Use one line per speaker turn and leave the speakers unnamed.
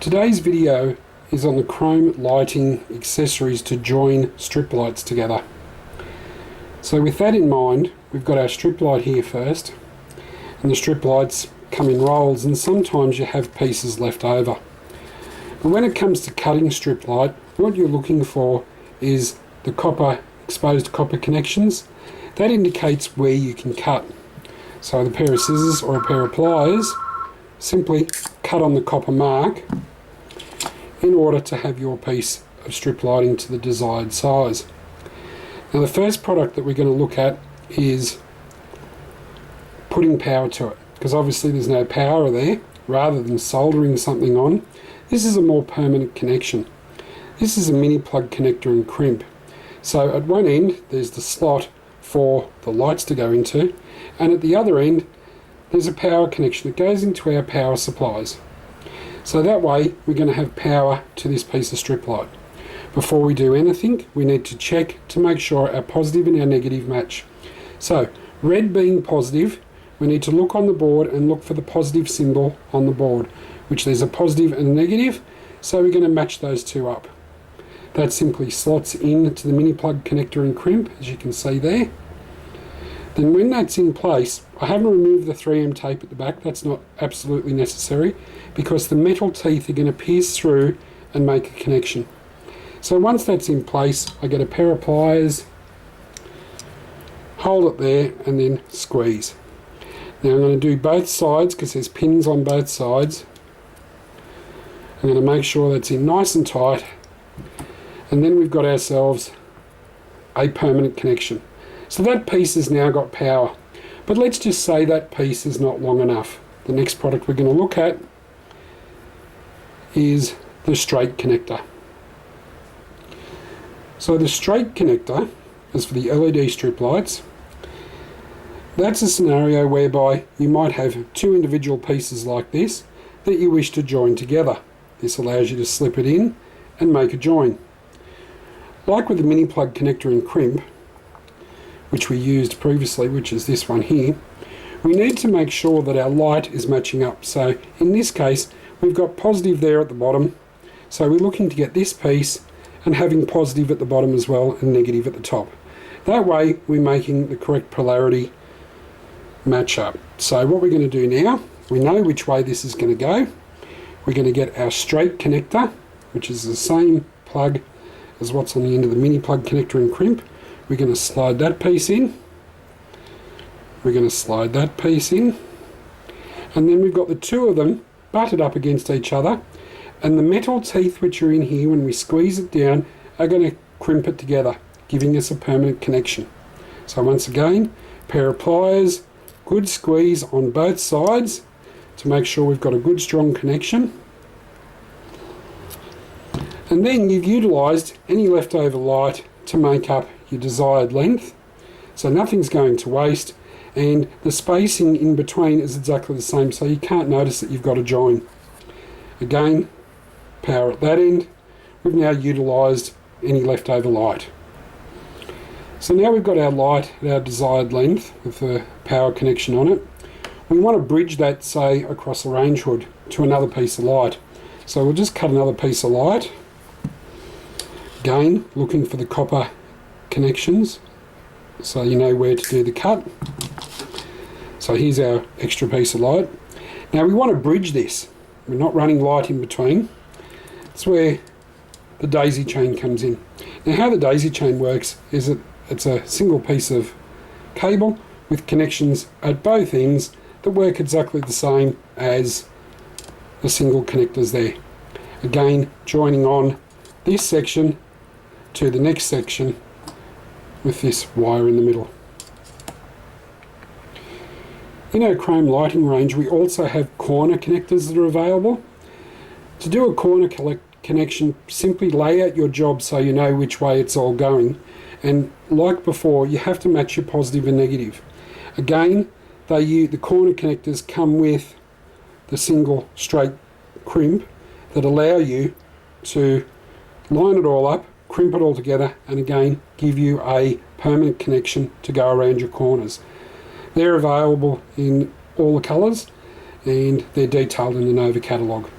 Today's video is on the Krome lighting accessories to join strip lights together. So with that in mind, we've got our strip light here first, and the strip lights come in rolls, and sometimes you have pieces left over. But when it comes to cutting strip light, what you're looking for is the exposed copper connections. That indicates where you can cut. So with a pair of scissors or a pair of pliers, simply cut on the copper mark in order to have your piece of strip lighting to the desired size. Now the first product that we're going to look at is putting power to it, because obviously there's no power there. Rather than soldering something on, this is a more permanent connection. This is a mini plug connector and crimp. So at one end there's the slot for the lights to go into, and at the other end there's a power connection that goes into our power supplies. So that way we're going to have power to this piece of strip light. Before we do anything, we need to check to make sure our positive and our negative match. So red being positive, we need to look on the board and look for the positive symbol on the board, which there's a positive and a negative, so we're going to match those two up. That simply slots into the mini plug connector and crimp, as you can see there. Then when that's in place, I haven't removed the 3M tape at the back. That's not absolutely necessary, because the metal teeth are going to pierce through and make a connection. So once that's in place, I get a pair of pliers, hold it there, and then squeeze. Now I'm going to do both sides because there's pins on both sides. I'm going to make sure that's in nice and tight, and then we've got ourselves a permanent connection. So that piece has now got power, but let's just say that piece is not long enough. The next product we're going to look at is the straight connector. So the straight connector is for the LED strip lights. That's a scenario whereby you might have two individual pieces like this that you wish to join together. This allows you to slip it in and make a join. Like with the mini plug connector and crimp, which we used previously, which is this one here, we need to make sure that our light is matching up. So in this case, we've got positive there at the bottom, so we're looking to get this piece and having positive at the bottom as well and negative at the top. That way we're making the correct polarity match up. So what we're going to do now, we know which way this is going to go. We're going to get our straight connector, which is the same plug as what's on the end of the mini plug connector and crimp. We're going to slide that piece in. We're going to slide that piece in. And then we've got the two of them butted up against each other. And the metal teeth which are in here, when we squeeze it down, are going to crimp it together, giving us a permanent connection. So once again, pair of pliers, good squeeze on both sides to make sure we've got a good strong connection. And then you've utilised any leftover light to make up your desired length, so nothing's going to waste, and the spacing in between is exactly the same, so you can't notice that you've got a join. Again, power at that end. We've now utilised any leftover light. So now we've got our light at our desired length with the power connection on it. We want to bridge that, say, across a range hood to another piece of light. So we'll just cut another piece of light. Again, looking for the copper connections, so you know where to do the cut. So here's our extra piece of light. Now we want to bridge this. We're not running light in between. That's where the daisy chain comes in. Now how the daisy chain works is that it's a single piece of cable with connections at both ends that work exactly the same as the single connectors there. Again, joining on this section to the next section with this wire in the middle. In our Krome lighting range, we also have corner connectors that are available. To do a corner connection, simply lay out your job so you know which way it's all going, and like before, you have to match your positive and negative. Again, the corner connectors come with the single straight crimp that allow you to line it all up, crimp it all together, and again give you a permanent connection to go around your corners. They're available in all the colours, and they're detailed in the Nova catalogue.